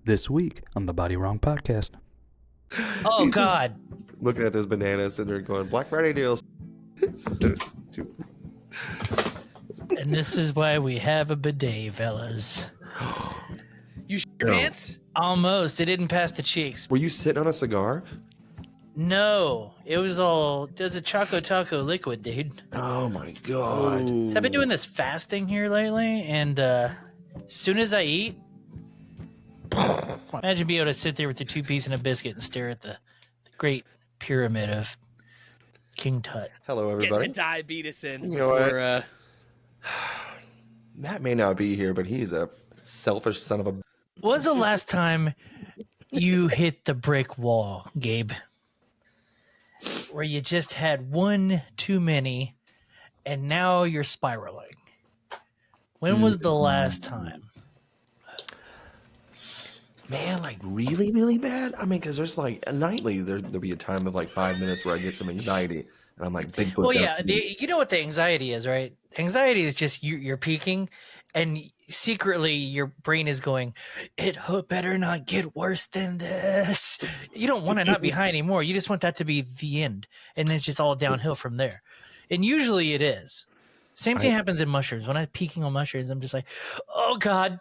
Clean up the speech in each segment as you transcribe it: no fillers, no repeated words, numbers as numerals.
This week on the Bodywrong podcast. Oh, God. Looking at those bananas and they're going, Black Friday deals. So stupid. And this is why we have a bidet, fellas. You shit your pants? Almost. It didn't pass the cheeks. Were you sitting on a cigar? No. It was a Choco Taco liquid, dude. Oh my God. So I've been doing this fasting here lately, and as soon as I eat, imagine being able to sit there with your 2 piece and a biscuit and stare at the great pyramid of King Tut. Hello, Get everybody. the diabetes in. You know before, Matt may not be here, but he's a selfish son of a... When's the last time you hit the brick wall, Gabe? Where you just had one too many, and now you're spiraling. When was the last time? Man, like really, really bad? I mean, because there's like nightly, there'll be a time of like 5 minutes where I get some anxiety. And I'm like, Bigfoot's Well, yeah, out to me. you know what the anxiety is, right? Anxiety is just you're peaking, and secretly your brain is going, it better not get worse than this. You don't want to not be high anymore. You just want that to be the end, and then it's just all downhill from there. And usually it is. Same thing happens in mushrooms. When I'm peaking on mushrooms, I'm just like, oh God,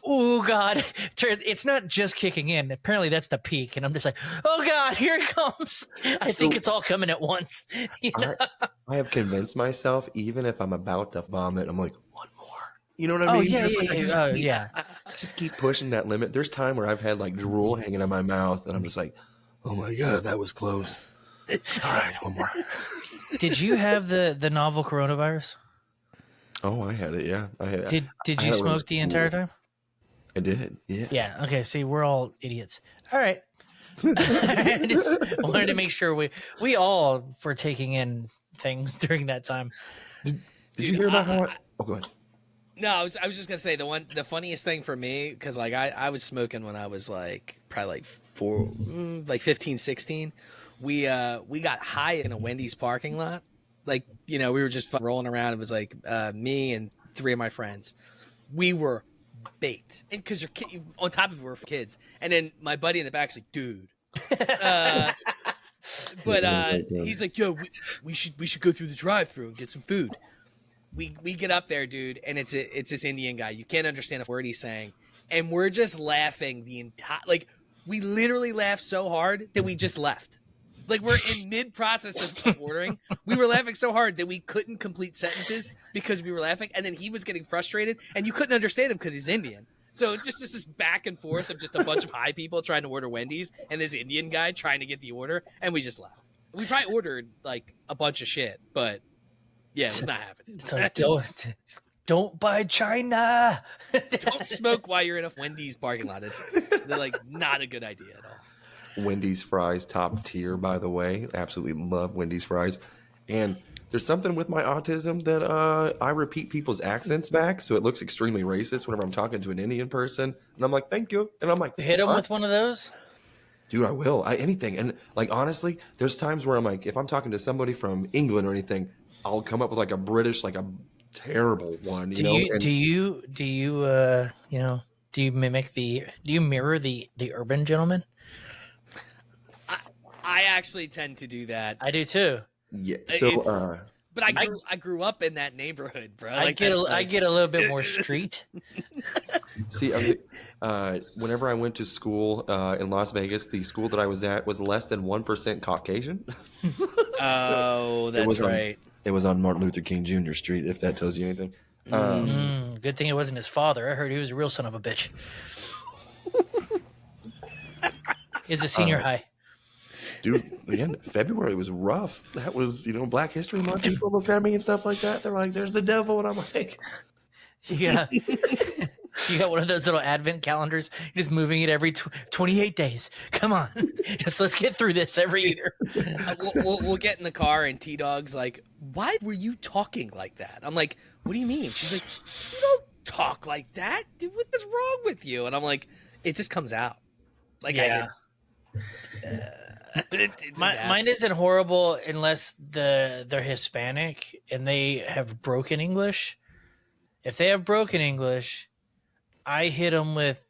oh God. It's not just kicking in. Apparently that's the peak. And I'm just like, oh God, here it comes. I think it's all coming at once. You know? I have convinced myself, even if I'm about to vomit, I'm like, one more. You know what I mean? Just keep pushing that limit. There's time where I've had like drool hanging in my mouth, and I'm just like, oh my God, that was close. All right, one more. Did you have the novel coronavirus? Oh, I had it. Yeah, I had. Did you smoke the entire time? I did. Yes. Yeah. Okay. See, we're all idiots. All right. I just wanted to make sure we all were taking in things during that time. Did you hear about how? Oh, go ahead. no, I was just gonna say the funniest thing for me, because like I was smoking when I was like probably like 15, 16. We got high in a Wendy's parking lot. Like, you know, we were just rolling around. It was like me and 3 of my friends. We were baked, and because on top of it, we're kids. And then my buddy in the back's like, dude. But he's like, yo, we should go through the drive-thru and get some food. We get up there, dude, and it's this Indian guy. You can't understand a word he's saying, and we're just laughing the entire. Like, we literally laughed so hard that we just left. Like, we're in mid-process of ordering. We were laughing so hard that we couldn't complete sentences because we were laughing. And then he was getting frustrated, and you couldn't understand him because he's Indian. So it's just this back and forth of just a bunch of high people trying to order Wendy's and this Indian guy trying to get the order, and we just left. We probably ordered, like, a bunch of shit, but, yeah, it was not happening. So don't buy China. Don't smoke while you're in a Wendy's parking lot. They're, like, not a good idea at all. Wendy's fries, top tier, by the way. Absolutely love Wendy's fries. And there's something with my autism that I repeat people's accents back, so it looks extremely racist whenever I'm talking to an Indian person. And I'm like, thank you. And I'm like, Hit him with one of those? dude, I will. Anything. And like, honestly, there's times where I'm like, if I'm talking to somebody from England or anything, I'll come up with like a British, like a terrible one. Do you mirror the urban gentleman? I actually tend to do that. I do too. Yeah. So, but I grew up in that neighborhood, bro. I get a little bit more street. see, whenever I went to school in Las Vegas, the school that I was at was less than 1% Caucasian. Oh, that's right. It was on Martin Luther King Jr. Street, if that tells you anything. Good thing it wasn't his father. I heard he was a real son of a bitch. He's a senior high. Dude, again, February was rough. That was, Black History Month. People look at me and stuff like that. They're like, there's the devil. And I'm like... Yeah. You got one of those little advent calendars. You're just moving it every 28 days. Come on. Just let's get through this every year. We'll get in the car and T-Dog's like, why were you talking like that? I'm like, what do you mean? She's like, you don't talk like that. Dude, what is wrong with you? And I'm like, it just comes out. Like, yeah. Mine isn't horrible unless they're Hispanic and they have broken English. If they have broken English, I hit them with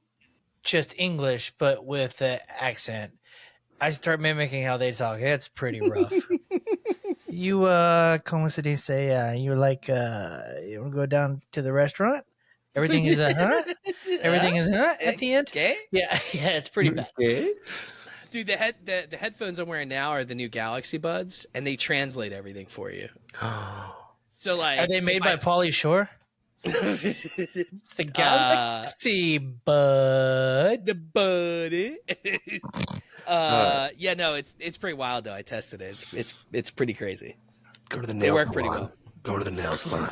just English, but with an accent. I start mimicking how they talk. It's pretty rough. You, como se dice, you're like, you want to go down to the restaurant? Everything is a huh? Everything is huh at the end? Okay. Yeah, it's pretty bad. Okay. Dude, the headphones I'm wearing now are the new Galaxy Buds, and they translate everything for you. So like, Are they made by Pauly Shore? It's the Galaxy Bud. The buddy. Yeah, no, it's pretty wild though. I tested it. It's pretty crazy. Go to the nail It salon. worked pretty well. Go to the nail salon.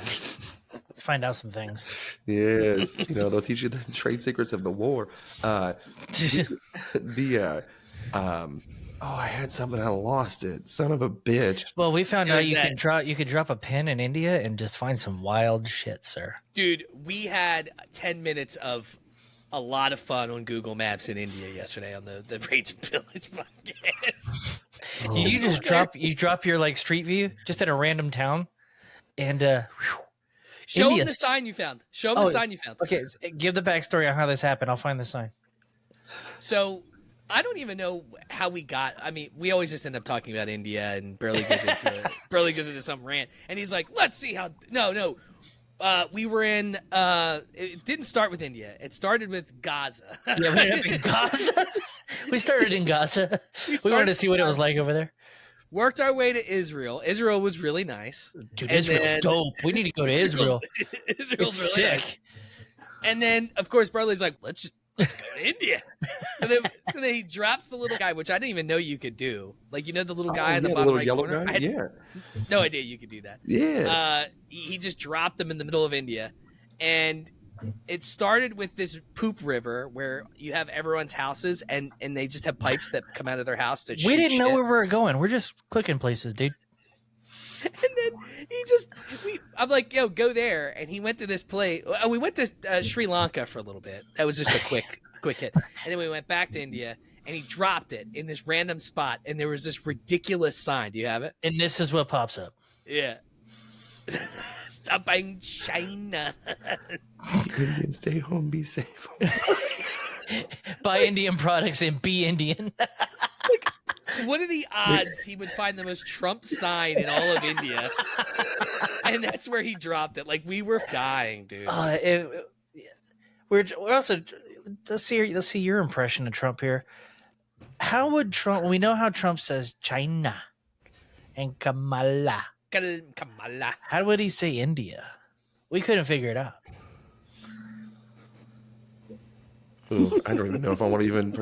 Let's find out some things. Yes, they'll teach you the trade secrets of the war. I had something, I lost it. Son of a bitch. Well, we found out you could drop a pin in India and just find some wild shit, sir. Dude, we had 10 minutes of a lot of fun on Google Maps in India yesterday on the Raging Village podcast. You drop your like street view just at a random town, and show them the sign you found. Okay, give the backstory on how this happened. I'll find the sign. So I don't even know how we got. I mean, we always just end up talking about India, and Burley goes into some rant, and he's like, "Let's see how." No. We were in. It didn't start with India. It started with Gaza. Yeah, we ended up in Gaza. We started in Gaza. We wanted to see what it was like over there. Worked our way to Israel. Israel was really nice. Dude, Israel's dope. We need to go to Israel. Israel's it's really sick. Nice. And then, of course, Burley's like, let's go to India. And then he drops the little guy, which I didn't even know you could do. Like, the little guy in the bottom right corner? Guy? I had no idea you could do that. Yeah. He just dropped them in the middle of India. And it started with this poop river where you have everyone's houses and they just have pipes that come out of their house to shoot We didn't know shit. where we were going. We're just clicking places, dude. And then I'm like, yo, go there. And he went to this place. We went to Sri Lanka for a little bit. That was just a quick hit. And then we went back to India, and he dropped it in this random spot. And there was this ridiculous sign. Do you have it? And this is what pops up. Yeah. Stop buying China. Indians, stay home, be safe. Buy Indian products and be Indian. What are the odds he would find the most Trump sign in all of India? And that's where he dropped it. Like, we were dying, dude. We're also let's see your impression of Trump here. How would Trump? We know how Trump says China and Kamala. Kamala. How would he say India? We couldn't figure it out. Ooh, I don't even know if I want to even.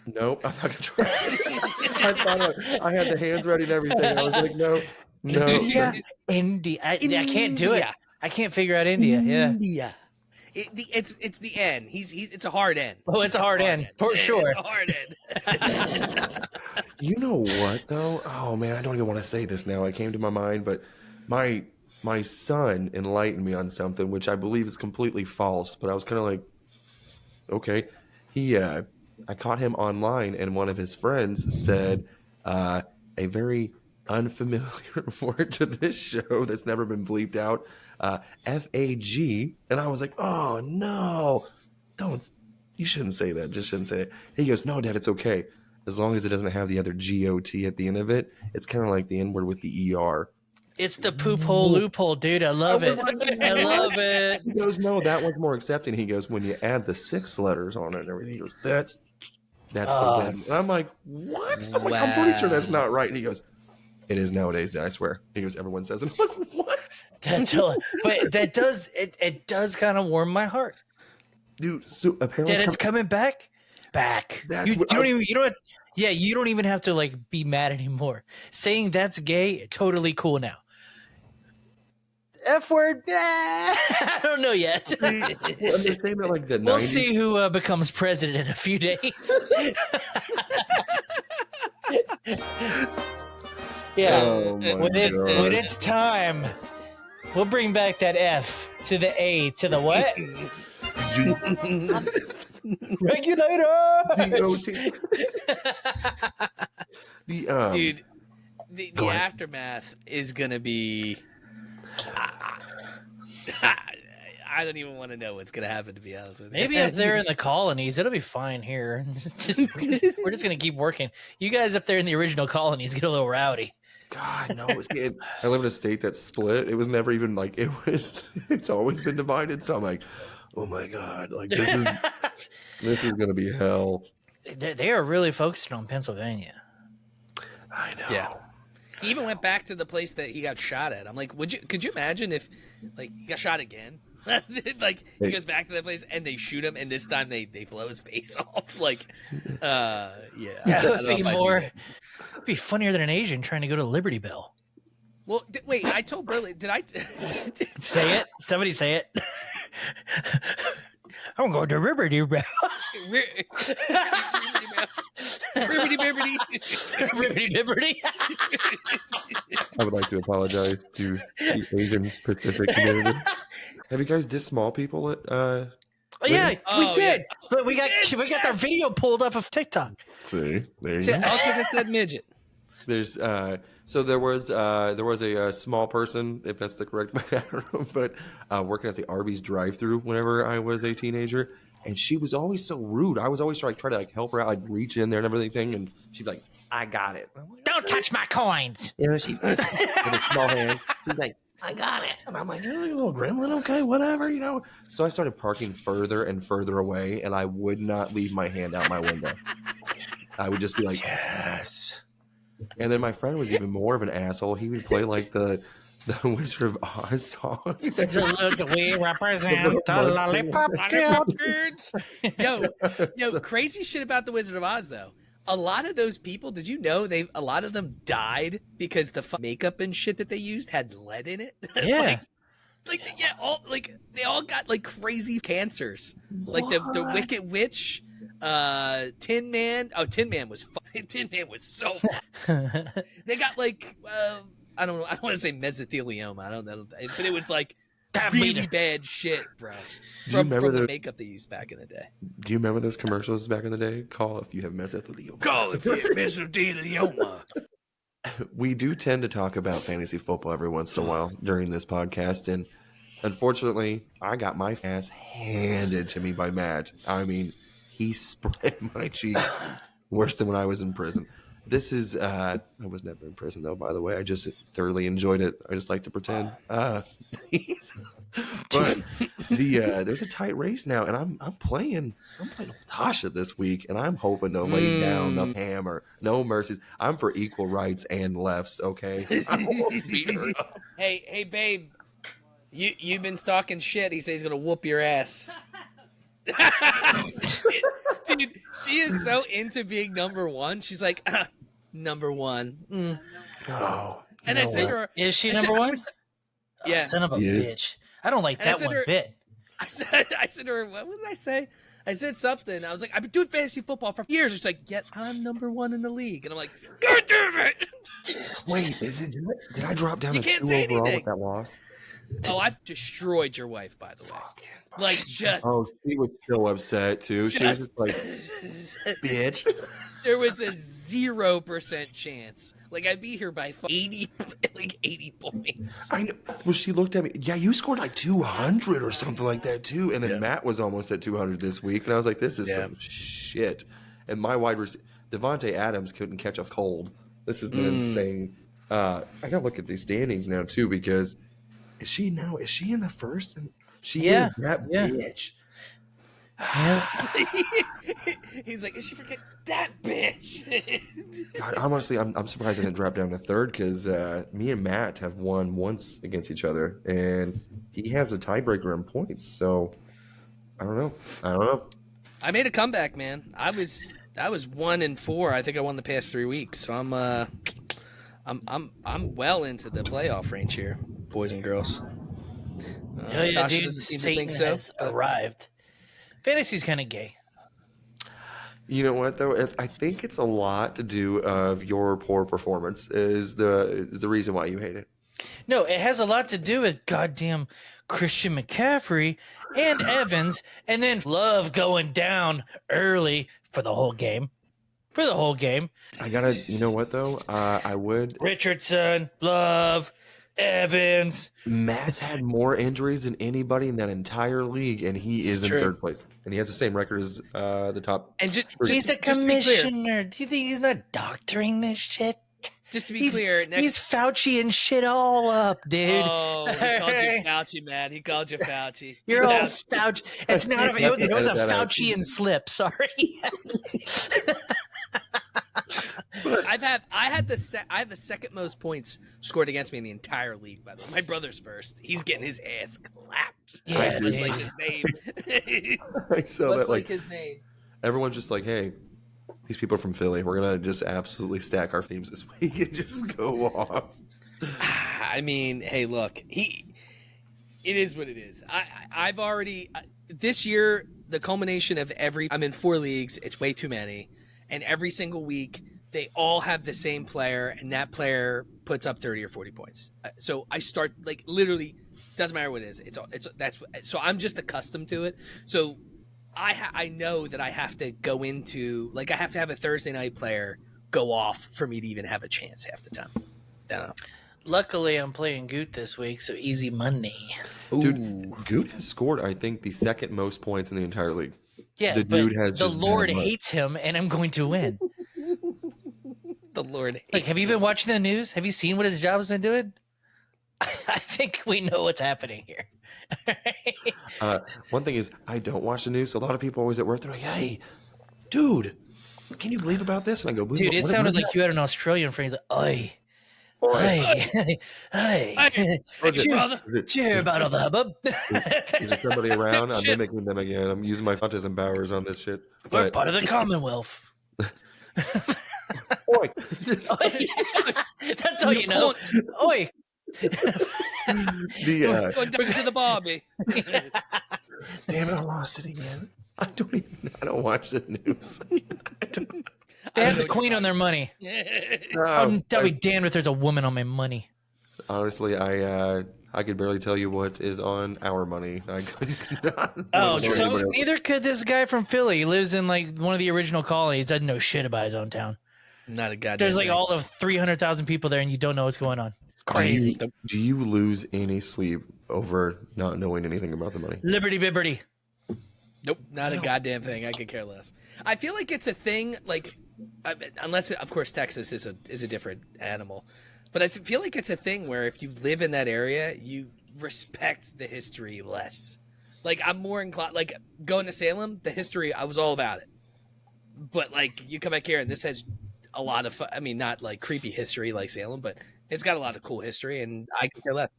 Nope, I'm not gonna try. I thought I had the hands ready and everything. I was like, no. Yeah, India. I can't do it. I can't figure out India. India. It's the N. It's a hard N. Oh, it's a hard N for sure. It's a hard N. You know what though? Oh man, I don't even want to say this now. It came to my mind, but my son enlightened me on something which I believe is completely false. But I was kind of like, okay. I caught him online, and one of his friends said a very unfamiliar word to this show that's never been bleeped out, FAG, and I was like, oh no, you shouldn't say that, just shouldn't say it. He goes, no, Dad, it's okay, as long as it doesn't have the other GOT at the end of it. It's kind of like the N word with the ER. It's the poop hole loophole, dude. I love it. I love it. He goes, no, that one's more accepting. He goes, when you add the 6 letters on it and everything, he goes, that's forbidden. And I'm like, what? I'm like, I'm pretty sure that's not right. And he goes, it is nowadays, Dad, I swear. He goes, everyone says it. I'm like, what? But that does it does kind of warm my heart, dude. So apparently, that it's coming back. You don't even have to like be mad anymore. Saying that's gay, totally cool now. F word, I don't know yet. Well, they're saying that like the we'll 90s. see who becomes president in a few days. Yeah, Oh my God. when it's time, we'll bring back that F to the A to the what? Regulators. Dude, the I don't even want to know what's gonna happen. To be honest with you, Maybe up there in the colonies, it'll be fine here. We're just gonna keep working. You guys up there in the original colonies get a little rowdy. God, no. I live in a state that's split. It was never even like it was. It's always been divided. So I'm like, oh my God, like this is gonna be hell. They are really focusing on Pennsylvania. I know. Yeah. He even went back to the place that he got shot at. I'm like, could you imagine if like he got shot again? Like he goes back to that place and they shoot him and this time they blow his face off. Like yeah. That would be more it'd be funnier than an Asian trying to go to Liberty Bell. Well, wait, I told Burley, did I say it? Somebody say it. I'm going to Liberty Bell. Liberty. I would like to apologize to the Asian Pacific community. Have you guys dissed small people at Yeah, we did. Yeah. But we got their video pulled up of TikTok. See, there you go. Oh, because I said midget. There's so there was a small person, if that's the correct term, but working at the Arby's drive-thru whenever I was a teenager, and she was always so rude. I was always trying to like help her out. I'd reach in there and everything, and she'd be like, "I got it." Like, Don't touch my coins. you know, she with a small hand. She's like, "I got it," and I'm like, "Oh, you little gremlin, okay, whatever, you know." So I started parking further and further away, and I would not leave my hand out my window. I would just be like, "Yes." And then my friend was even more of an asshole. He would play like the Wizard of Oz song. We represent the lollipop kids. Yo, crazy shit about the Wizard of Oz though. A lot of those people, did you know a lot of them died because the makeup and shit that they used had lead in it? Yeah. They all got like crazy cancers. What? Like the Wicked Witch, Tin Man. Oh, Tin Man was so they got like I don't know. I don't want to say mesothelioma. I don't know, but it was like really bad shit, bro. From the makeup they used back in the day. Do you remember those commercials back in the day? Call if you have mesothelioma. Call if you have mesothelioma. We do tend to talk about fantasy football every once in a while during this podcast, and unfortunately, I got my ass handed to me by Matt. I mean, he spread my cheeks worse than when I was in prison. This is I was never in prison though, by the way. I just thoroughly enjoyed it. I just like to pretend. But there's a tight race now, and I'm playing Tasha this week, and I'm hoping to lay down the hammer. No mercies. I'm for equal rights and lefts, okay? I won't beat her up. Hey babe. You've been stalking shit. He says he's gonna whoop your ass. Dude, she is so into being number one. She's like, number one. Mm. Oh, and I said to her, is she number one? Yeah. Oh, son of a bitch. I don't like that one bit. I said to her, what did I say? I said something. I was like, I've been doing fantasy football for years. She's like, yet I'm number one in the league. And I'm like, God damn it. Wait, did I drop down you to can't 2 say overall anything. with that loss? Oh, I've destroyed your wife, by the way. Like, just. Oh, she was so upset, too. She was just like, bitch. There was a 0% chance. Like, I'd be here by 80 points. I know. Well, she looked at me. Yeah, you scored like 200 or something like that, too. And then Matt was almost at 200 this week. And I was like, this is some shit. And my wide receiver, Devontae Adams, couldn't catch a cold. This has been insane. I got to look at these standings now, too, because is she in the first? She is that bitch. Yeah. He's like, is she forget that bitch? God, honestly, I'm surprised I didn't drop down to third because me and Matt have won once against each other, and he has a tiebreaker in points. So I don't know. I made a comeback, man. I was 1-4. I think I won the past 3 weeks. So I'm well into the playoff range here, boys and girls. Tasha dude, doesn't seem to Satan think so. has arrived. Fantasy's kind of gay. You know what though? I think it's a lot to do of your poor performance is the reason why you hate it. No, it has a lot to do with goddamn Christian McCaffrey and Evans, and then Love going down early for the whole game. I gotta. You know what though? I would. Richardson, Love, Evans. Matt's had more injuries than anybody in that entire league, and he is in third place. And he has the same record as the top. And he's the commissioner. Do you think he's not doctoring this shit? Just to be clear, he's Fauci and shit all up, dude. Oh, he called you Fauci, man. He called you Fauci. You're all Fauci. It's not. It was a Fauci and slip. Sorry. I have the second most points scored against me in the entire league. By the way, my brother's first. He's getting his ass clapped. Yeah, looks like his name. I saw looks that. like his name. Everyone's just like, hey, these people are from Philly. We're gonna just absolutely stack our themes this week and just go off. I mean, hey, look, it is what it is. I've already this year the culmination of I'm in 4 leagues. It's way too many, and every single week they all have the same player, and that player puts up 30 or 40 points. So I start like literally doesn't matter what it is. So I'm just accustomed to it. So I know that I have to go into I have to have a Thursday night player go off for me to even have a chance half the time. I don't know. Luckily, I'm playing Goot this week, so easy money. Dude, Goot has scored, I think, the second most points in the entire league. Yeah, the dude has the Lord hates him, and I'm going to win. The Lord hates him. Have you been watching the news? Have you seen what his job's been doing? I think we know what's happening here. One thing is, I don't watch the news, so a lot of people always at work, they're like, hey, dude, can you believe about this? And I go, dude, it sounded like you had an Australian friend. He's like, oi. Hey, brother. Cheer about all the hubbub. Is there somebody around? I'm mimicking them again. I'm using my autism powers on this shit. We're part of the Commonwealth. Oi. That's all you know. Oi. Going down to the Barbie. Damn it, I lost it again. I don't watch the news. They have the queen on their money. I'll be damned if there's a woman on my money. Honestly, I could barely tell you what is on our money. I couldn't. So neither could this guy from Philly. He lives in one of the original colonies. Doesn't know shit about his own town. Not a goddamn. There's all of 300,000 people there, and you don't know what's going on. It's crazy. Do you lose any sleep over not knowing anything about the money? Liberty bibberty. Nope, not a goddamn thing. I could care less. I feel like it's a thing, unless of course Texas is a different animal, but I feel like it's a thing where if you live in that area, you respect the history less. I'm more inclined, going to Salem, the history, I was all about it. But you come back here and this has a lot of, not creepy history like Salem, but it's got a lot of cool history, and I could care less.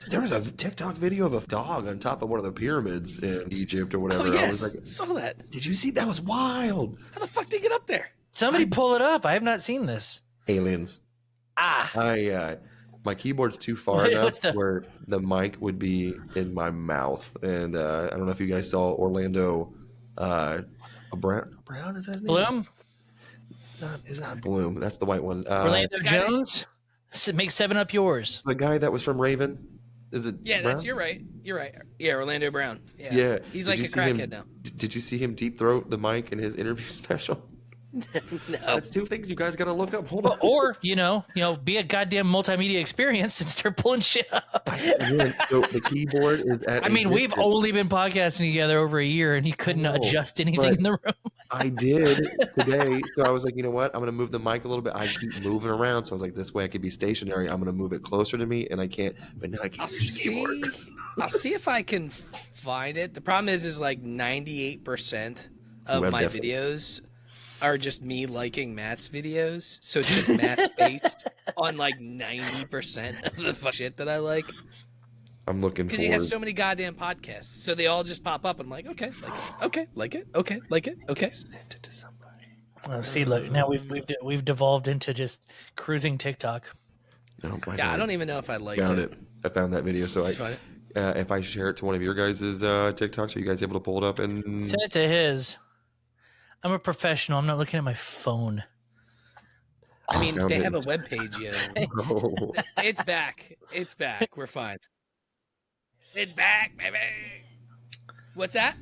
There was a TikTok video of a dog on top of one of the pyramids in Egypt or whatever. Oh, yes. I saw that. Did you see? That was wild. How the fuck did he get up there? Somebody pull it up. I have not seen this. Aliens. My keyboard's too far enough where the mic would be in my mouth. And I don't know if you guys saw Orlando Brown, is that his name? Bloom? It's not Bloom. That's the white one. Orlando Jones? Make 7 Up yours. The guy that was from Raven. Is it? Yeah, Brown? you're right. Yeah, Orlando Brown. Yeah. He's like a crackhead now. Did you see him deep throat the mic in his interview special? No. That's 2 things you guys got to look up. Hold on. Or, be a goddamn multimedia experience and start pulling shit up. Again, so the keyboard is at we've only been podcasting together over a year, and he couldn't adjust anything in the room. I did today. So I was like, you know what? I'm going to move the mic a little bit. I keep moving around. So I was like, this way I could be stationary. I'm going to move it closer to me, and I can't. But now I can't I'll see if I can find it. The problem is 98% of my videos are just me liking Matt's videos. So it's just Matt's face on 90% of the shit that I like. I'm looking because he has so many goddamn podcasts, so they all just pop up. I'm like, okay, like it, okay. Send it to somebody. Oh, see, look, now we've devolved into just cruising TikTok. Oh my God. I don't even know if I liked it. I found that video, so if I share it to one of your guys' TikToks, are you guys able to pull it up and send it to his? I'm a professional. I'm not looking at my phone. I mean, they have a webpage, Oh. It's back. We're fine. It's back, baby. What's that?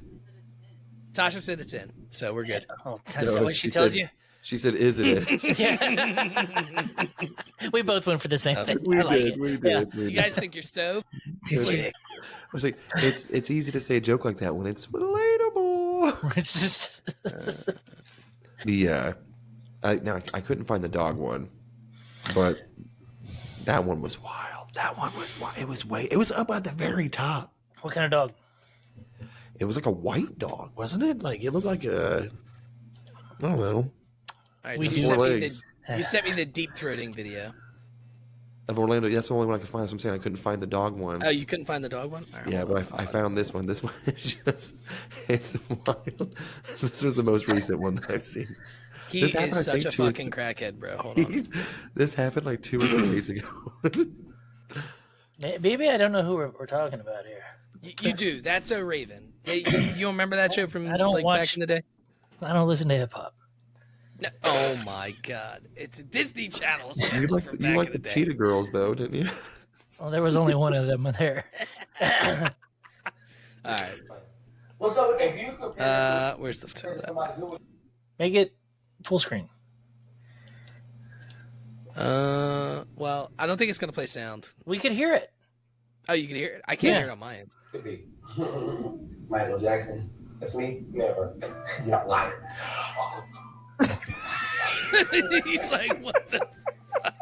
Tasha said it's in, so we're good. Oh, that's what she tells you? She said, "Is it?" We both went for the same thing. We I did. We did. You guys think you're stoked? I was like, it's easy to say a joke like that when it's relatable. It's just I couldn't find the dog one, but that one was wild. That one was wild. It was up at the very top. What kind of dog? It was like a white dog, wasn't it? Like it looked like a, I don't know. All right, so you sent me the deep throating video of Orlando. That's the only one I could find. So I'm saying I couldn't find the dog one. Oh, you couldn't find the dog one? Right, yeah, but I found this one. This one is it's wild. This was the most recent one that I've seen. He is such a fucking crackhead, bro. Hold on. This happened like 2 or 3 days ago. Maybe I don't know who we're talking about here. You do. That's So Raven. You remember that show from back in the day? I don't listen to hip hop. No. Oh my god! It's a Disney Channel show You from back like in the the day. Cheetah Girls, though, didn't you? Well, there was only one of them there. All right. What's up? If you compare Where's the Make it full screen. Well, I don't think it's gonna play sound. We could hear it. Oh, you can hear it. I can't hear it on my end. could be Michael Jackson. That's me. Never. You're not lying. He's like, what the fuck?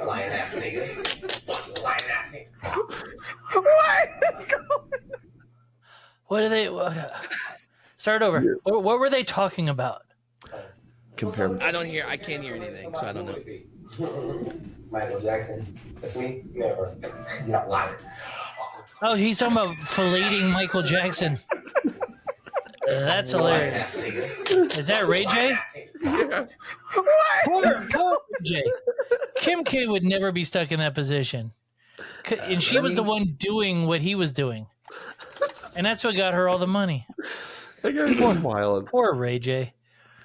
Lying ass nigga. Fucking lying ass nigga. What are they? Start over. What were they talking about? Compare. I can't hear anything, so I don't know. Michael Jackson. That's me. Never. You're not lying. Oh, he's talking about filleting Michael Jackson. That's hilarious. Is that Ray J? Poor J. Kim K would never be stuck in that position. And she was the one doing what he was doing. And that's what got her all the money. That guy's wild. Poor Ray J.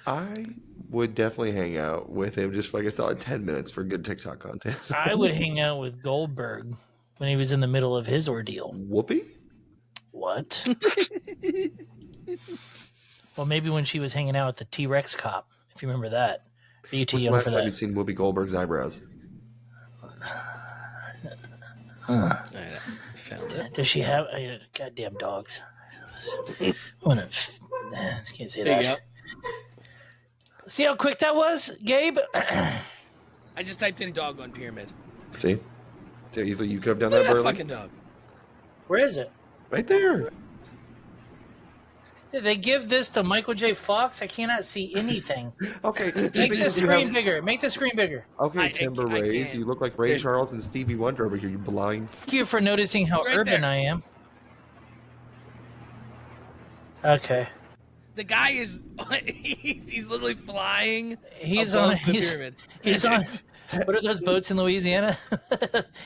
I would definitely hang out with him just for like a solid 10 minutes for good TikTok content. I would hang out with Goldberg when he was in the middle of his ordeal. Whoopi? What? Well, maybe when she was hanging out with the T-Rex cop, if you remember that. Be too When's the young last for time that. you've seen Whoopi Goldberg's eyebrows? All right, found it. Does she have goddamn dogs? Can't say There you that. go. See how quick that was, Gabe? I just typed in dog on pyramid. See? So easily you could have done Look that, at that Burley. fucking dog. Where is it? Right there. Did they give this to Michael J. Fox? I cannot see anything. Okay. Make the you screen have- bigger. Make the screen bigger. Okay, I Timber can't. Raised. You look like Ray There's- Charles and Stevie Wonder over here, you blind. Thank you for noticing how It's right urban there. I am. Okay. The guy is he's literally flying He's above on the pyramid. He's on what are those boats in Louisiana?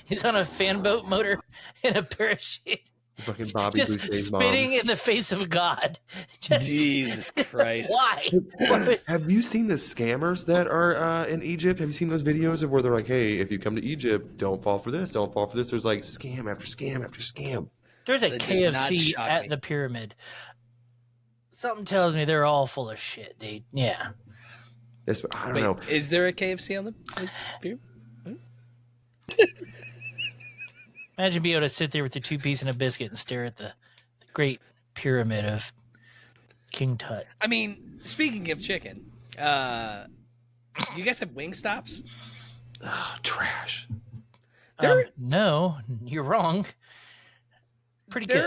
He's on a fan boat motor in a parachute. Fucking Bobby Just Boucher's mom. spitting in the face of God. Just, Jesus Christ. why? Have you seen the scammers that are in Egypt? Have you seen those videos of where they're like, hey, if you come to Egypt, don't fall for this, don't fall for this. There's like scam after scam after scam. There's a That does not KFC shock at me. the pyramid. Something tells me they're all full of shit, dude. Yeah. I don't Wait, know. is there a KFC on the pyramid? Imagine being able to sit there with your 2 piece and a biscuit and stare at the great pyramid of King Tut. I mean, speaking of chicken, do you guys have Wingstops? Oh, trash. No, you're wrong. Pretty good.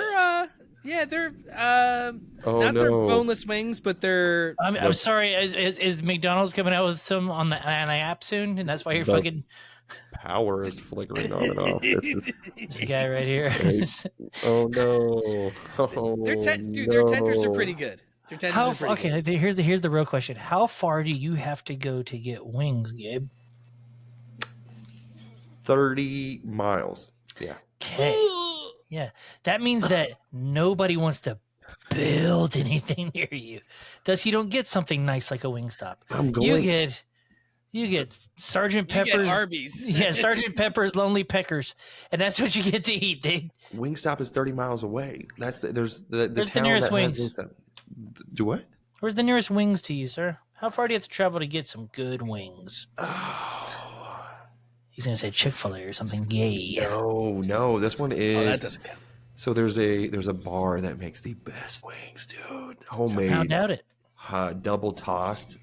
They're Oh, not their no. boneless wings, but they're I'm sorry. Is McDonald's coming out with some on the app soon, and that's why you're The- fucking Power is flickering on and off. this guy right here. Oh, no. Oh, their tenders are pretty good. Their tenders How are pretty good. okay? Here's the real question. How far do you have to go to get wings, Gabe? 30 miles. Yeah. Okay. Yeah, that means that nobody wants to build anything near you. Thus, you don't get something nice like a Wingstop. I'm going. You get Sergeant You get Pepper's. Arby's. Yeah, Sergeant Pepper's Lonely Peckers, and that's what you get to eat, dude. Wingstop is 30 miles away. There's the Where's the town nearest that has Wings? Wingstop. Do what? Where's the nearest Wings to you, sir? How far do you have to travel to get some good wings? He's gonna say Chick-fil-A or something gay. No. This one is. Oh, that doesn't count. So there's a bar that makes the best wings, dude. Homemade. I doubt it. Double tossed.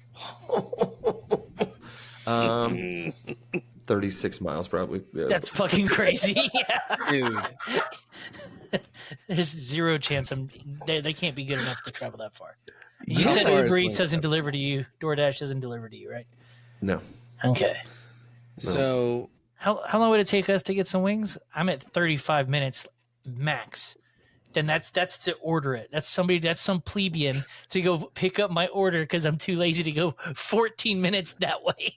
36 miles probably. Yeah. That's fucking crazy. Dude. There's zero chance they can't be good enough to travel that far. You How said far is Uber Eats Wing doesn't Stop? deliver to you. DoorDash doesn't deliver to you, right? No. Okay. So How long would it take us to get some wings? I'm at 35 minutes max. Then that's to order it. That's some plebeian to go pick up my order because I'm too lazy to go 14 minutes that way.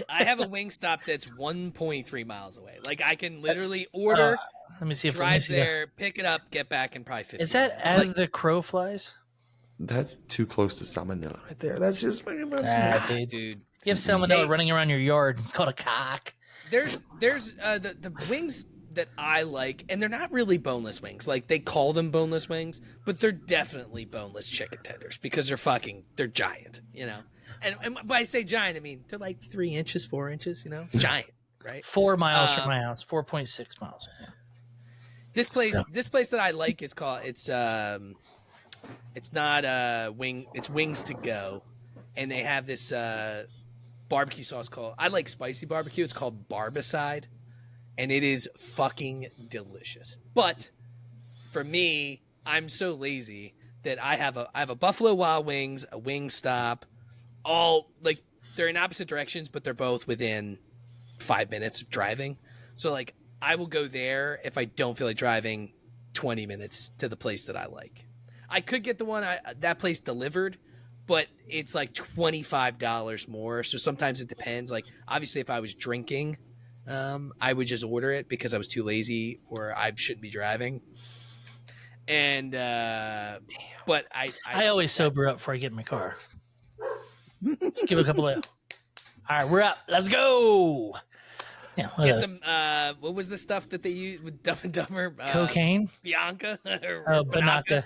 I have a Wingstop that's 1.3 miles away. Like I can literally order, Let me see if drive there, pick it up, get back in probably 15 Is that minutes. as the crow flies? That's too close to salmonella right there. That's just fucking. Dude. You have salmonella Hey. running around your yard. It's called a cock. There's the wings that I like, and they're not really boneless wings. Like they call them boneless wings, but they're definitely boneless chicken tenders because they're giant, you know. And when I say giant, I mean they're like 3 inches, 4 inches, you know, giant, right? 4 miles from my house. 4.6 miles. This place that I like is called it's not it's Wings to Go, and they have this barbecue sauce called, I like spicy barbecue. It's called Barbicide, and it is fucking delicious. But for me, I'm so lazy that I have a Buffalo Wild Wings, a Wingstop, all like they're in opposite directions, but they're both within 5 minutes of driving. So like I will go there if I don't feel like driving 20 minutes to the place that I like. I could get the one that place delivered, but it's like $25 more. So sometimes it depends. Like obviously if I was drinking, I would just order it because I was too lazy or I shouldn't be driving. And but I always sober up before I get in my car. Let's give it a couple of. All right, we're up. Let's go. Yeah. get some. What was the stuff that they used with Dumb and Dumber? Cocaine. Bianca. Oh, Banaka.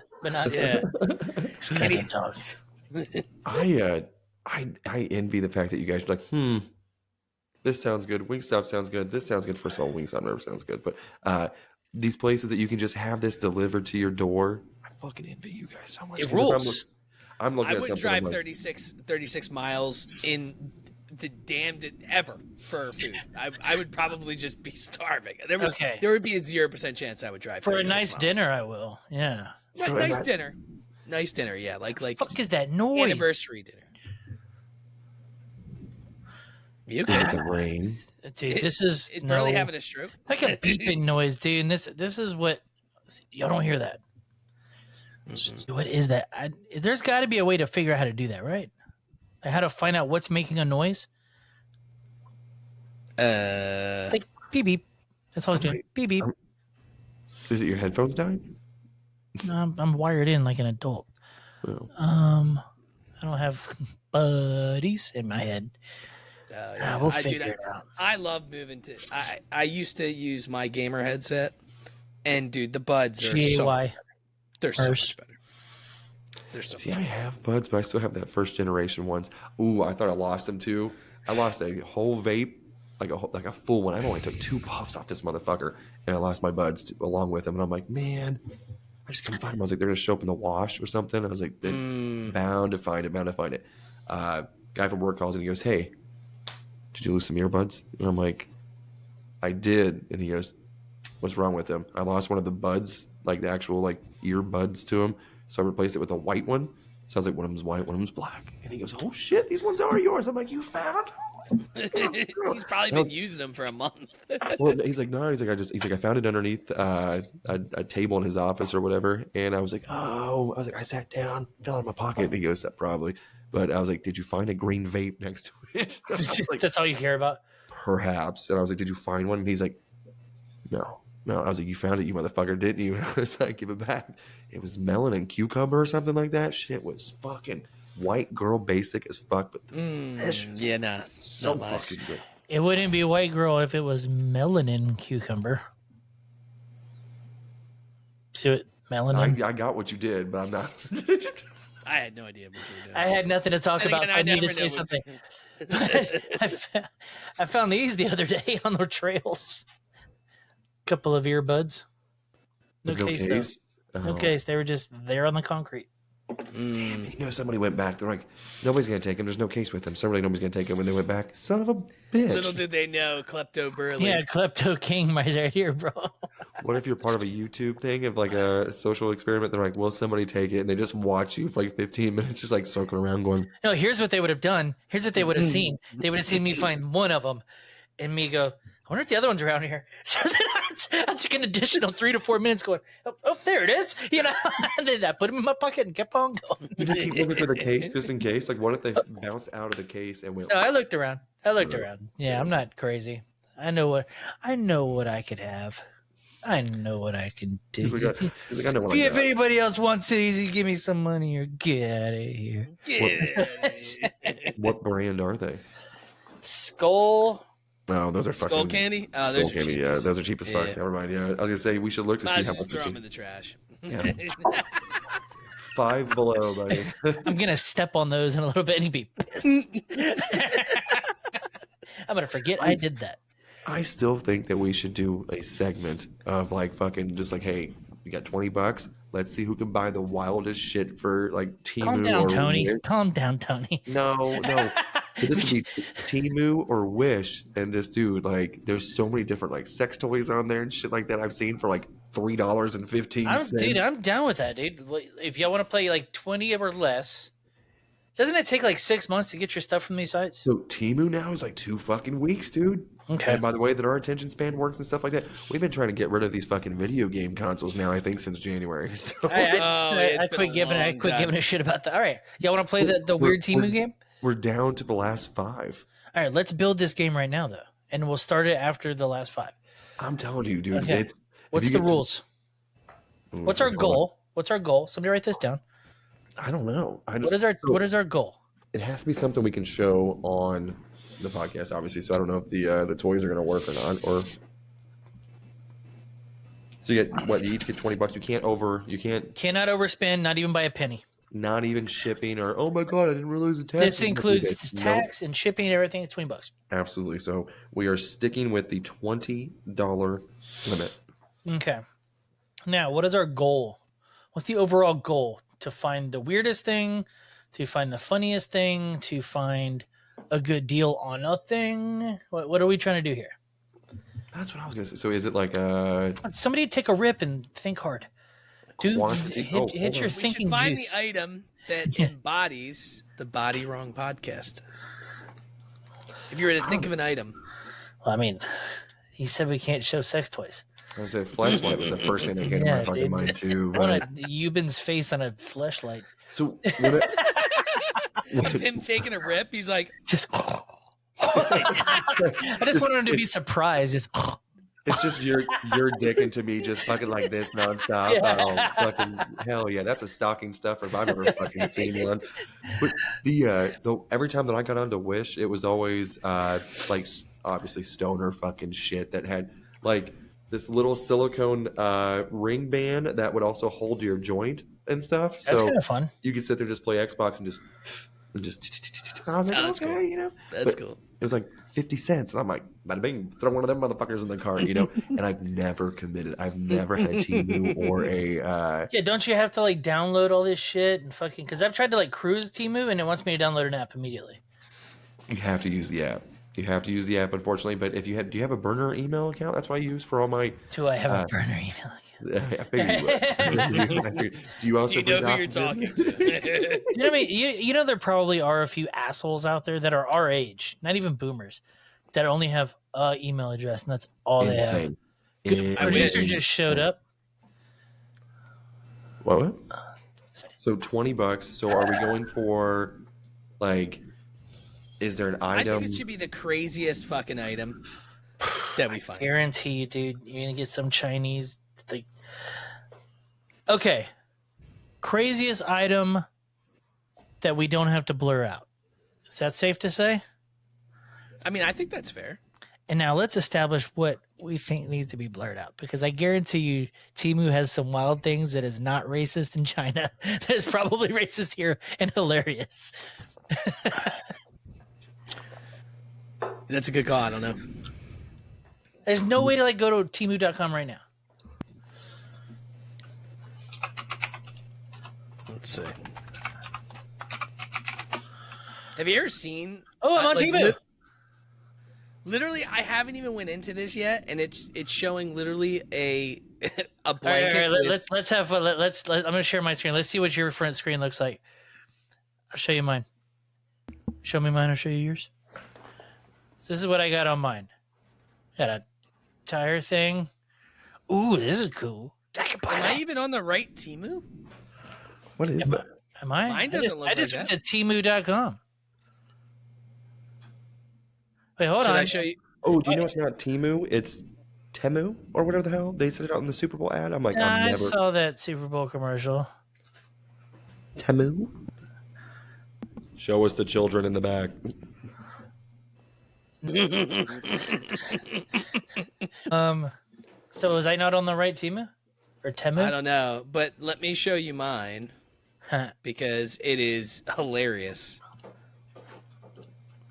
Yeah. Skinny dogs. I envy the fact that you guys are like, this sounds good. Wingstop sounds good. This sounds good. First of all, Wingstop never sounds good, but these places that you can just have this delivered to your door, I fucking envy you guys so much. It rules. I'm looking I at wouldn't something. drive I'm like, 36 miles in the damned ever for food. I would probably just be starving. There would be a 0% chance I would drive For a 36 nice miles. dinner, I will. Yeah. So nice I- dinner. Nice dinner, yeah. Like Fuck is that noise? anniversary dinner. You Is it okay? the rain? Dude, this is Is no. Burley having a stroke? It's like a beeping noise, dude. And this is what y'all don't hear that. What is that? There's got to be a way to figure out how to do that, right? Like how to find out what's making a noise. It's like beep beep. That's all it's doing. Beep beep. Is it your headphones dying? No, I'm wired in like an adult. Oh. I don't have buddies in my head. We'll figure it out. I love moving to. I used to use my gamer headset, and dude, the buds are GAY. they're so much better. They're so See, much I have buds, but I still have that first generation ones. Ooh, I thought I lost them too. I lost a whole vape, like a full one. I only took 2 puffs off this motherfucker, and I lost my buds along with them. And I'm like, man, I just couldn't find them. I was like, they're gonna show up in the wash or something. I was like, bound to find it. Guy from work calls and he goes, hey, did you lose some earbuds? And I'm like, I did. And he goes, what's wrong with them? I lost one of the buds, like the actual like earbuds to him. So I replaced it with a white one. So I was like, one of them's white, one of them's black. And he goes, oh shit, these ones are yours. I'm like, you found? He's probably been using them for a month. Well, he's like, no, he's like, I found it underneath a table in his office or whatever. And I was like, I sat down, fell out of my pocket. And he goes, that probably. But I was like, did you find a green vape next to it? Like, That's all you care about? perhaps. And I was like, did you find one? And he's like, no. I was like, you found it, you motherfucker, didn't you? And I was like, give it back. It was melon and cucumber or something like that. Shit was fucking white girl basic as fuck, but delicious. Yeah, nah, So not much. fucking good. It wouldn't be a white girl if it was melanin cucumber. See what melanin? I got what you did, but I'm not. I had no idea what you were doing. I had nothing to talk And about. again, I I need to never say know something. But I found these the other day on the trails. Couple of earbuds. No With no case, case. though. No Oh. case. They were just there on the concrete. You know, somebody went back. They're like, nobody's gonna take him. There's no case with him. Somebody, nobody's gonna take him. When they went back, son of a bitch. Little did they know, Klepto Burley. Yeah, Klepto King right here, bro. What if you're part of a YouTube thing of like a social experiment? They're like, will somebody take it? And they just watch you for like 15 minutes, just like circling around going, No, here's what they would have done. Here's what they would have seen. They would have seen me find one of them and me go, I wonder if the other one's around here. So then I took an additional 3 to 4 minutes going, oh, there it is. You know, and then I put him in my pocket and kept on going. you keep looking for the case just in case. Like, what if they bounced out of the case and went? No, I looked around. Yeah, I'm not crazy. I know what I could have. I know what I can do. He's like, I know what I If got. anybody else wants it, you give me some money or get out of here. What brand are they? Skull. Oh, those are fucking Skull candy? Oh, Skull those are candy. cheap Yeah, as- those are cheap as fuck. yeah. Never mind. Yeah, I was gonna say we should look to see Might how as well much. just throw them in the trash. Yeah. Five Below, buddy. I'm gonna step on those in a little bit and he'd be pissed. I'm gonna forget I did that. I still think that we should do a segment of like fucking just like, hey, we got $20. Let's see who can buy the wildest shit for like Temu. Calm down, or Tony. Wish. Calm down, Tony. No. This would be Temu or Wish, and this dude, like, there's so many different like sex toys on there and shit like that. I've seen for like $3.15. Dude, I'm down with that, dude. If y'all want to play like 20 or less, doesn't it take like 6 months to get your stuff from these sites? So Temu now is like 2 fucking weeks, dude. Okay. And by the way that our attention span works and stuff like that, we've been trying to get rid of these fucking video game consoles now, I think, since January. So I quit giving a shit about that. All right. Y'all want to play the weird Temu game? we're down to the last 5. All right, let's build this game right now, though. And we'll start it after the last 5. I'm telling you, dude. Okay. What's the rules? What's our goal? Somebody write this down. I don't know. What is our goal? It has to be something we can show on the podcast, obviously. So I don't know if the toys are going to work or not. Or so you get what? You each get $20. You Cannot overspend, not even by a penny. not even shipping or oh my god, I didn't realize the tax. This includes tax and shipping and everything. It's $20. Absolutely. So we are sticking with the $20 limit. Okay. Now, what is our goal? What's the overall goal? To find the weirdest thing, to find the funniest thing, to find a good deal on a thing? What are we trying to do here? That's what I was gonna say. So is it like Somebody take a rip and think hard. quantity? Hit your We thinking should find juice. the item that embodies the Bodywrong podcast. If you were to think of an item, Well, I mean, he said we can't show sex toys. I was say flashlight was the first thing that came to my fucking mind too. I want But Euban's face on a fleshlight. so with him taking a rip, he's like, Just. I just want him to be surprised. Just. it's just your dick into me just fucking like this nonstop. Yeah. Oh, fucking hell yeah, that's a stocking stuffer if I've ever fucking seen one. But the every time that I got onto Wish, it was always like obviously stoner fucking shit that had like this little silicone ring band that would also hold your joint and stuff. That's So kind of fun. you could sit there and just play Xbox and just. And I was like, Oh, that's okay, cool. you know, that's But cool. It was like 50 cents, and I'm like, bada bing, throw one of them motherfuckers in the cart, you know. And I've never committed. I've never had Temu or a. Yeah, don't you have to like download all this shit and fucking? Because I've tried to like cruise Temu and it wants me to download an app immediately. You have to use the app. You have to use the app, unfortunately. But if you have, do you have a burner email account? That's what I use for all my. Do I have a burner email account? I figured you would. Do you also? Do you know bring who you're oxygen? talking to? You know what I mean? You know there probably are a few assholes out there that are our age, not even boomers, that only have a email address and that's all they have. Insane. Good producer just showed up. What? So $20. So are we going for like? Is there an I item? think it should be the craziest fucking item that we find. Guarantee you, dude, you're gonna get some Chinese thing. Okay, craziest item that we don't have to blur out. Is that safe to say? I mean, I think that's fair. And now let's establish what we think needs to be blurred out, because I guarantee you Temu has some wild things that is not racist in China that is probably racist here and hilarious. That's a good call. I don't know. There's no way to like go to Temu.com right now. Let's see. Have you ever seen? Oh, I'm on Temu. Literally, I haven't even went into this yet, and it's showing literally a blanket. All right, let's have fun. I'm gonna share my screen. Let's see what your front screen looks like. I'll show you mine. Show me mine. I'll show you yours. So this is what I got on mine. Got a tire thing. Ooh, this is cool. Am I even on the right Temu? What is that? Am I? Mine doesn't look like that. I just went to Temu.com. Wait, hold on. Should I show you? Oh, do you know it's not Temu? It's Temu or whatever the hell they said it out in the Super Bowl ad. I'm like, I saw that Super Bowl commercial. Temu. Show us the children in the back. So was I not on the right Temu or Temu? I don't know, but let me show you mine because it is hilarious.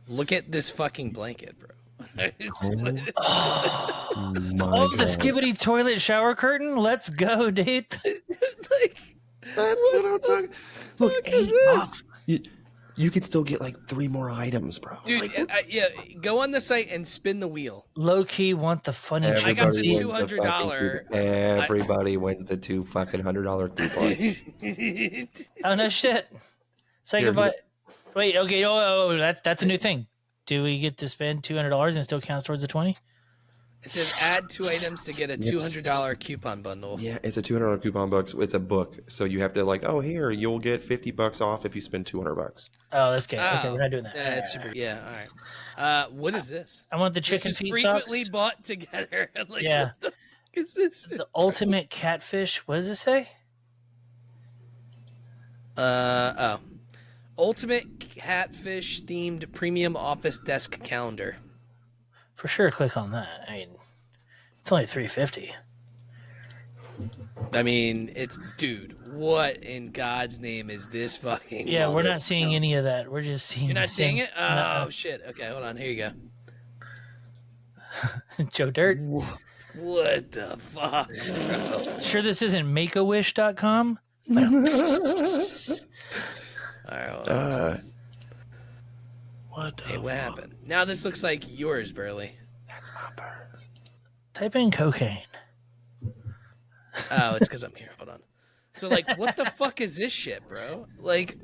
Look at this fucking blanket, bro. My the Skibbity toilet shower curtain. Let's go, dude. Like, that's what I'm talking. Look, $8. You could still get like 3 more items, bro. Dude, yeah, go on the site and spin the wheel. Low key want the funny. I got the Everybody $200. Everybody wins the $2 fucking $100 coupon. Oh no shit. Say goodbye. Wait, okay. Oh, that's a new thing. Do we get to spend $200 and it still counts towards the 20? It says add 2 items to get a $200 coupon bundle. Yeah, it's a $200 coupon book. It's a book, so you have to like, oh, here you'll get $50 off if you spend $200. Oh, that's good. Okay, we're not doing that. That's super. Yeah, all right. What is this? I want the chicken this is feet frequently socks. bought together. Like, Yeah. What the fuck is this shit? The ultimate catfish. What does it say? Ultimate catfish themed premium office desk calendar. For sure, click on that. I mean, it's only $350. I mean, it's dude. What in God's name is this fucking? Yeah, we're not seeing any of that. We're just seeing. You're not seeing it? Oh No. shit. Okay, hold on. Here you go. Joe Dirt. What the fuck, bro? Sure, this isn't makeawish.com? All right, hold on. What? Hey, what happened? Now this looks like yours, Burley. That's my purse. Type in cocaine. Oh, it's because I'm here. Hold on. So, like, what the fuck is this shit, bro? Like,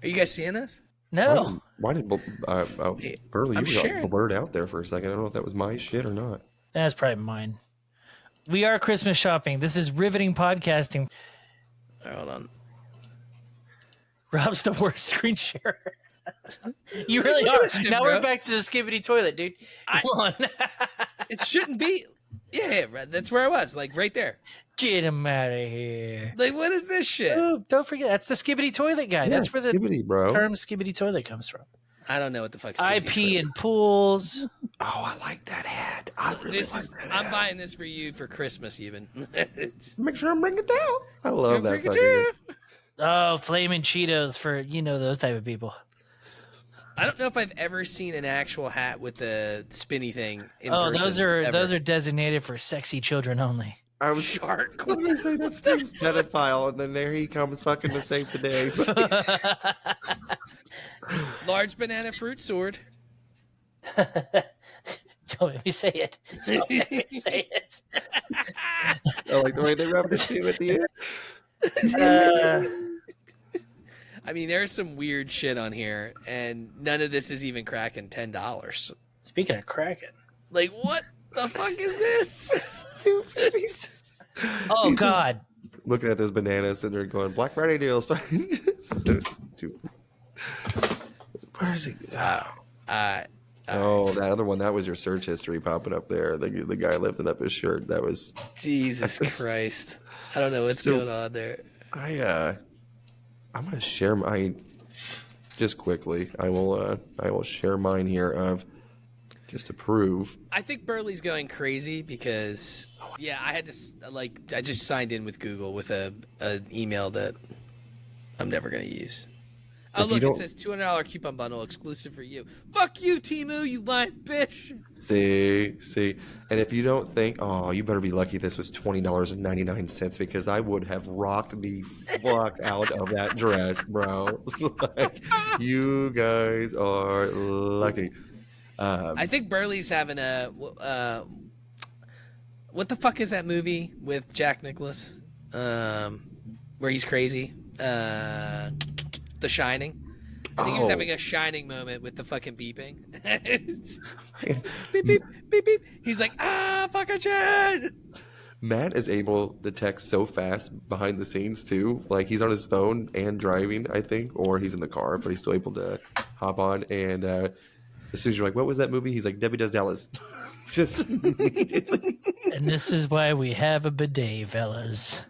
are you guys seeing this? No. Why did Burley, I'm you sharing. got blurred out there for a second. I don't know if that was my shit or not. That's probably mine. We are Christmas shopping. This is riveting podcasting. All right, hold on. Rob's the worst screen sharer. You really are. Shit, Now bro. we're back to the Skibbity toilet, dude. Come on. It shouldn't be. Yeah, right, that's where I was. Like, right there. Get him out of here. Like, what is this shit? Oh, don't forget, that's the Skibbity toilet guy. Yeah, That's where the Skibbity, bro. term Skibbity toilet comes from. I don't know what the fuck's IP in pools. Oh, I like that hat. I really This like is. that I'm hat. buying this for you for Christmas, even. Make sure I'm bringing it down. I love that. Bring it fucking down. Oh, flaming Cheetos for, those type of people. I don't know if I've ever seen an actual hat with the spinny thing in Oh, person. those are designated for sexy children only. I was shark. going to say that screams pedophile, and then there he comes fucking to save the day. Large banana fruit sword. Don't make me say it. Don't make me say it. I like the way they rub the two at the end. I mean, there's some weird shit on here, and none of this is even cracking $10. Speaking of cracking. Like, what the fuck is this? Oh, God. Looking at those bananas, and they're going, Black Friday deals. So stupid. Where is he? Oh, that other one, that was your search history popping up there. The guy lifting up his shirt. That was... Jesus Christ. I don't know what's going on there. I'm going to share my just quickly, I will share mine here of just to prove. I think Burley's going crazy because I had to I just signed in with Google with an email that I'm never going to use. Oh, look, it says $200 coupon bundle exclusive for you. Fuck you, Temu, you lying bitch. See. And if you don't think, you better be lucky this was $20.99 because I would have rocked the fuck out of that dress, bro. Like, you guys are lucky. I think Burley's having a... what the fuck is that movie with Jack Nicklaus? Where he's crazy? The Shining. I think he was having a Shining moment with the fucking beeping. Beep, beep, beep, beep. He's like, fucking shit. Matt is able to text so fast behind the scenes too. Like he's on his phone and driving, I think, or he's in the car, but he's still able to hop on. And as soon as you're like, what was that movie? He's like, Debbie Does Dallas. Just immediately. And this is why we have a bidet, fellas.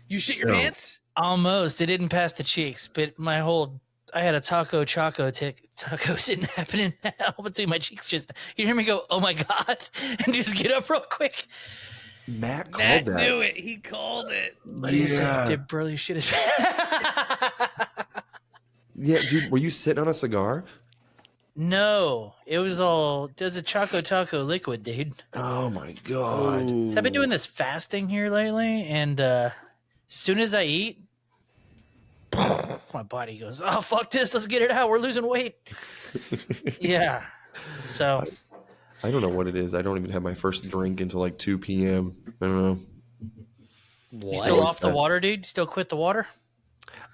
You shit your pants? Almost. It didn't pass the cheeks, but I had a taco sitting happening now between my cheeks. Just you hear me go, oh my god, and just get up real quick. Matt called that. Knew it. He called it. But he said, did Burley shit his Yeah, dude, were you sitting on a cigar? No, it was all there's a choco taco liquid, dude. Oh my god. So I've been doing this fasting here lately, and as soon as I eat, my body goes, oh fuck this, let's get it out, we're losing weight. Yeah. So I don't know what it is. I don't even have my first drink until like 2 p.m. I don't know. You still off the water, dude? You still quit the water?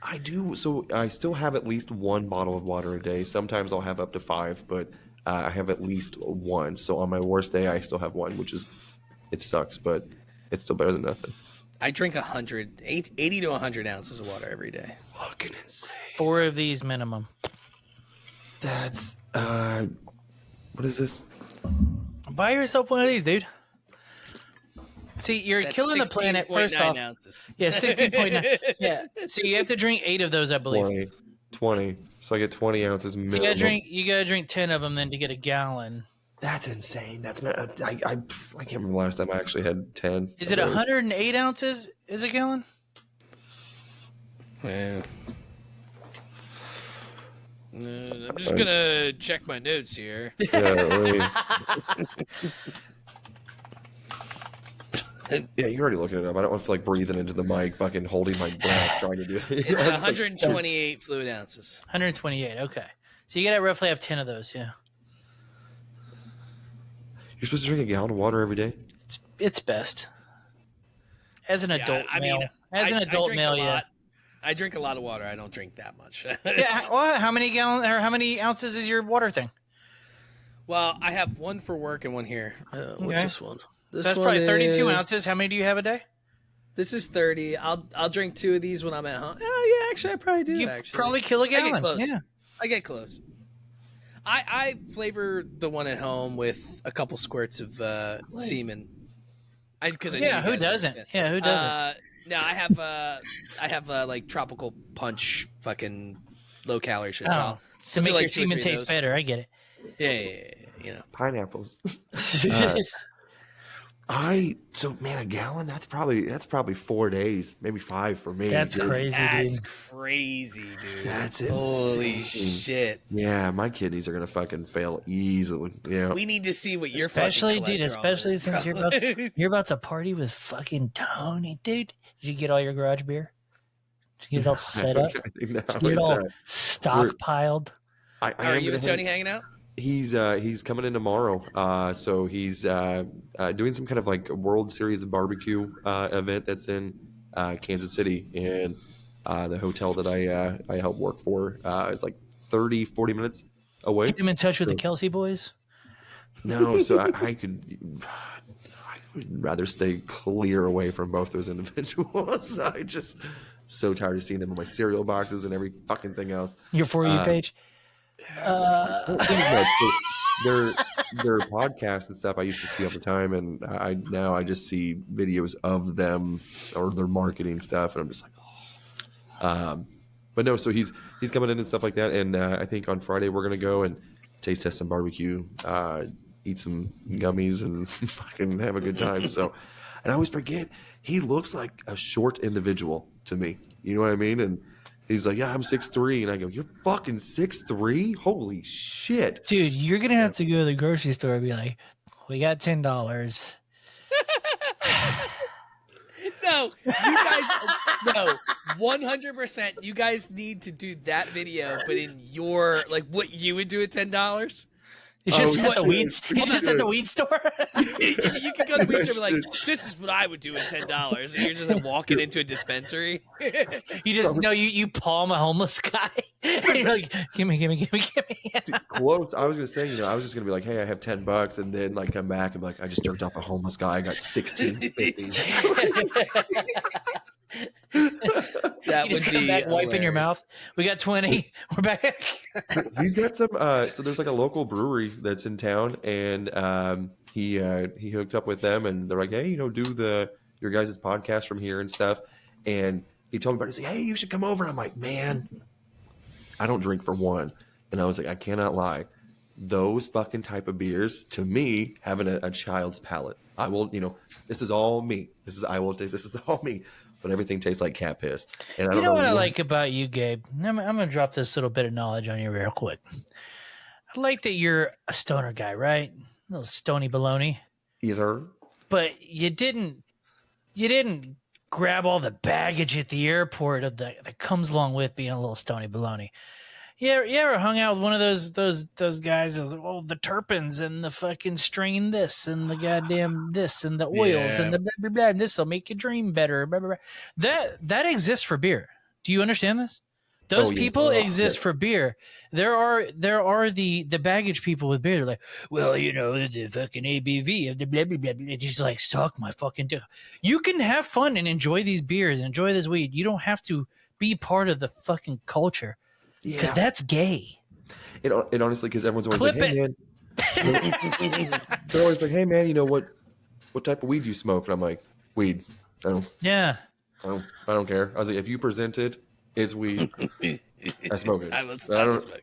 I do. So I still have at least one bottle of water a day. Sometimes I'll have up to 5, but I have at least one. So on my worst day, I still have one, it sucks, but it's still better than nothing. I drink 80 to 100 ounces of water every day. Fucking insane. 4 of these minimum. That's, what is this? Buy yourself one of these, dude. See, you're That's killing the planet, first off. Ounces. Yeah, 16.9. Yeah. So you have to drink 8 of those, I believe. 20. So I get 20 ounces minimum. So you gotta drink 10 of them then to get a gallon. That's insane. That's I can't remember the last time I actually had 10. Is it 108 ounces is a gallon? Yeah. I'm just gonna check my notes here. Yeah, yeah, you're already looking it up. I don't want to feel like breathing into the mic, fucking holding my breath, trying to do it. It's 128 fluid ounces. 128. Okay, so you gotta roughly have 10 of those. Yeah. You're supposed to drink a gallon of water every day? It's best. As an adult male. As an adult male, yeah. I drink a lot of water. I don't drink that much. Yeah. Well, how many ounces is your water thing? Well, I have one for work and one here. What's this one? So that's probably 32 ounces. How many do you have a day? This is 30. I'll drink 2 of these when I'm at home. Oh yeah, actually I probably do. You probably kill a gallon. I get close. Yeah. I get close. I flavor the one at home with a couple squirts of semen. Who doesn't? Yeah, who doesn't? No, I have like tropical punch, fucking low calorie shit. Oh, to make your semen taste better. I get it. Yeah, you know, pineapples. A gallon. That's probably 4 days, maybe 5 for me. That's crazy, dude. That's crazy, dude. That's insane. Holy shit. Yeah, my kidneys are gonna fucking fail easily. Yeah. We need to see what your especially is, since you're about to party with fucking Tony, dude. Did you get all your garage beer? Did you get it all set up? Did you get it all stockpiled? Are you and Tony hanging out? He's coming in tomorrow. So he's doing some kind of like World Series of barbecue event that's in Kansas City, and the hotel that I help work for is like 30-40 minutes away. Get him in touch with the Kelsey boys. No, so I would rather stay clear away from both those individuals. I just so tired of seeing them on my cereal boxes and every fucking thing else. Your For You page. Their podcasts and stuff I used to see all the time, and I just see videos of them or their marketing stuff, and I'm just like, But no, so he's coming in and stuff like that. And I think on Friday we're gonna go and taste test some barbecue, eat some gummies, and fucking have a good time. So, and I always forget he looks like a short individual to me. You know what I mean? And he's like, "Yeah, I'm 6'3", and I go, "You're fucking 6'3"? Holy shit, dude! You're gonna have to go to the grocery store and be like, "We got $10." No, you guys, no, 100%. You guys need to do that video, but in your like what you would do at $10. He's just at the weed. He's just at the weed store. You can go to the weed store and be like, "This is what I would do at $10," and you're just like walking into a dispensary. You just you palm a homeless guy. And you're like, give me. See, close. I was gonna say, I was just gonna be like, "Hey, I have $10," and then like come back and be like, "I just jerked off a homeless guy. I got 16.50." That you would just come be back wiping your hilarious. mouth. We got 20. We're back. He's got some. So there's like a local brewery that's in town, and he hooked up with them, and they're like, "Hey, do your guys' podcast from here and stuff." And he told me about it. He's like, "Hey, you should come over." And I'm like, "Man, I don't drink for one," and I was like, "I cannot lie. Those fucking type of beers to me having a child's palate. I will, this is all me. This is all me." But everything tastes like cat piss. And I don't know what I like about you, Gabe? I'm going to drop this little bit of knowledge on you real quick. I like that you're a stoner guy, right? A little stony baloney. Yes, sir. But you didn't grab all the baggage at the airport that comes along with being a little stony baloney. You ever hung out with one of those guys that was like, "Oh, the terpenes and the fucking strain this and the goddamn this and the oils and the blah, blah, blah, and this will make you dream better." Blah, blah, blah. That exists for beer. Do you understand this? Those people exist for beer. There are the baggage people with beer. They're like, "Well, the fucking ABV of the blah blah blah." It's just like, suck my fucking dick. You can have fun and enjoy these beers and enjoy this weed. You don't have to be part of the fucking culture. Because that's gay. It honestly, because everyone's always Clip like, "Hey, man." They're always like, "Hey, man, what type of weed do you smoke?" And I'm like, "Weed. I don't care." I was like, "If you present it as weed, I smoke it. I don't smoke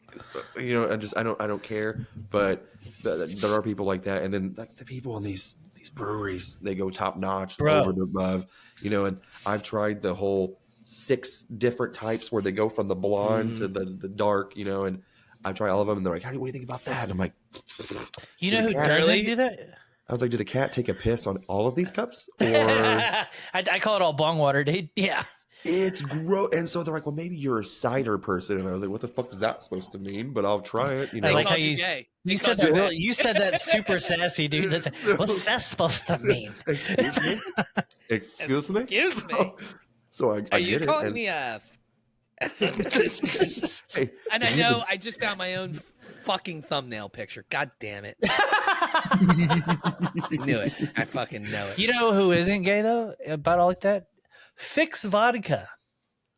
it. I don't care." But there are people like that, and then like the people in these breweries, they go top notch, over and above, And I've tried the whole 6 different types where they go from the blonde to the dark, and I try all of them, and they're like, "What do you think about that?" And I'm like, who doesn't do that? I was like, "Did a cat take a piss on all of these cups?" Or I call it all bong water, dude. Yeah. It's gross. And so they're like, "Well, maybe you're a cider person." And I was like, "What the fuck is that supposed to mean?" But I'll try it. I like how you said that. You said that super sassy, dude. That's what's that supposed to mean? Excuse me. So I Are you get calling it, me a? Hey. And I know I just found my own fucking thumbnail picture. God damn it! I knew it. I fucking know it. You know who isn't gay though? About all like that, Fix Vodka,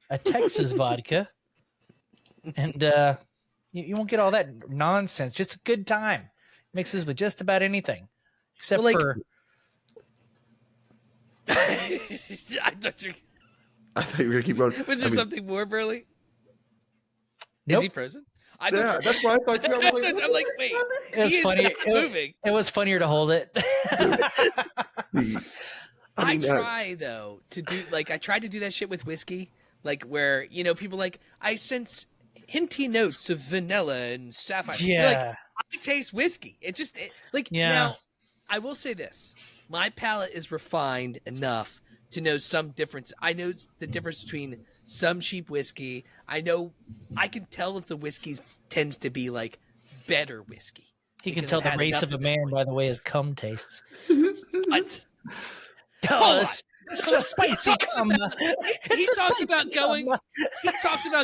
a Texas vodka, and you won't get all that nonsense. Just a good time. Mixes with just about anything, except for. I thought you were gonna keep going. Was there something more, Burley? Nope. Is he frozen? That's what I thought too. I'm like, wait. It was funny. Moving. It was funnier to hold it. I try though to do I tried to do that shit with whiskey, where people I sense hinty notes of vanilla and sapphire. Yeah, I taste whiskey. Now, I will say this: my palate is refined enough to know some difference. I know the difference between some cheap whiskey. I can tell if the whiskey tends to be better whiskey. He can tell the race of a man by the way his cum tastes. What? It's a spicy cum. He talks about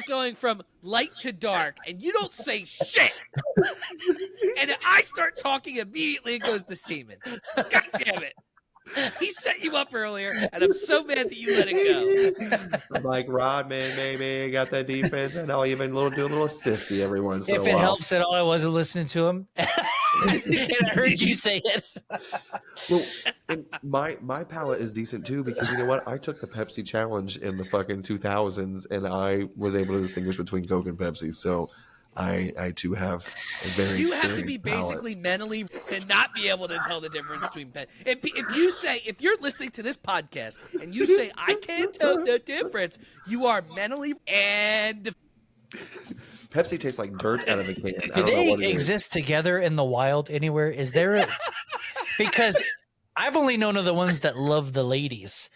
going from light to dark, and you don't say shit. And I start talking immediately, it goes to semen. God damn it. He set you up earlier, and I'm so mad that you let it go. I'm like, Rodman, maybe got that defense. I know you've been do a little assisty every once in a while. If it helps at all, I wasn't listening to him. And I heard you say it. Well, and my palate is decent too because you know what? I took the Pepsi challenge in the fucking 2000s, and I was able to distinguish between Coke and Pepsi. So I too have a very. You have to be palate. basically mentally to not be able to tell the difference between Pepsi. If you're listening to this podcast and you say I can't tell the difference, you are mentally and. Pepsi tastes like dirt out of a can. Do they exist together in the wild anywhere? Is there because I've only known of the ones that love the ladies.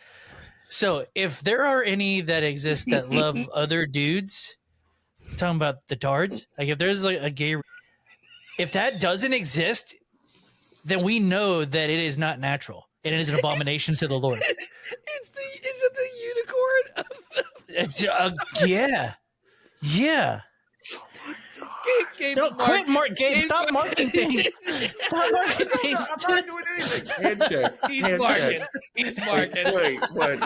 So if there are any that exist that love other dudes, talking about the tards, like if there's like a gay, if that doesn't exist, then we know that it is not natural and it is an abomination to the Lord. Is it the unicorn? Yeah. Gabe's Don't quit, Gabe. Stop marking things. Stop marking things. I'm not doing anything. Handshake. He's marking. Wait, what?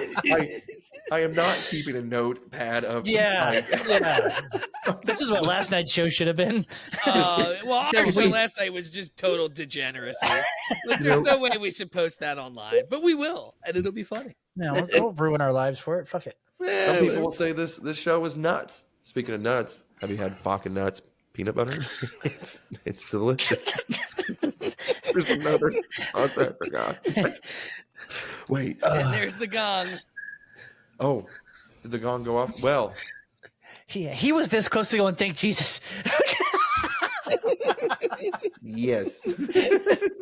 I am not keeping a notepad of. Yeah. This is what last night's show should have been. Well, our show last night was just total degeneracy. Like, there's no way we should post that online, but we will, and it'll be funny. No, we'll ruin our lives for it. Fuck it. Some people will say this show is nuts. Speaking of nuts, have you had fucking nuts peanut butter? It's delicious. There's another sponsor I forgot. Wait. And there's the gong. Oh, did the gong go off? Well, he was this close to going, thank Jesus. yes.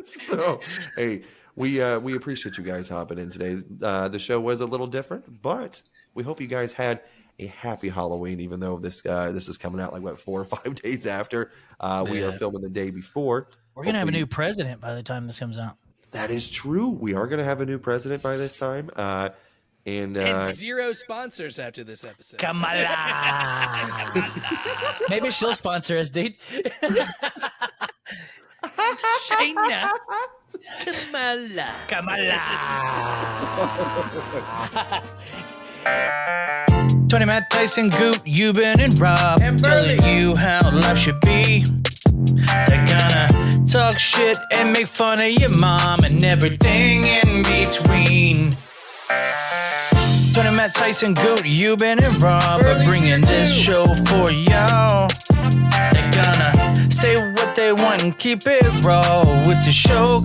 So, hey, we appreciate you guys hopping in today. The show was a little different, but we hope you guys had a happy Halloween, even though this is coming out like 4 or 5 days after. We are filming the day before. We're going to have a new president by the time this comes out. That is true. We are going to have a new president by this time. And 0 sponsors after this episode. Kamala. Maybe she'll sponsor us, dude. China. Kamala. 20 Matt Tyson, Goot, Euban, and Rob telling you how life should be. They're gonna talk shit and make fun of your mom and everything in between. 20 Matt Tyson, Goot, Euban, and Rob are bringing this show for y'all. They're gonna say what they want and keep it raw with the show.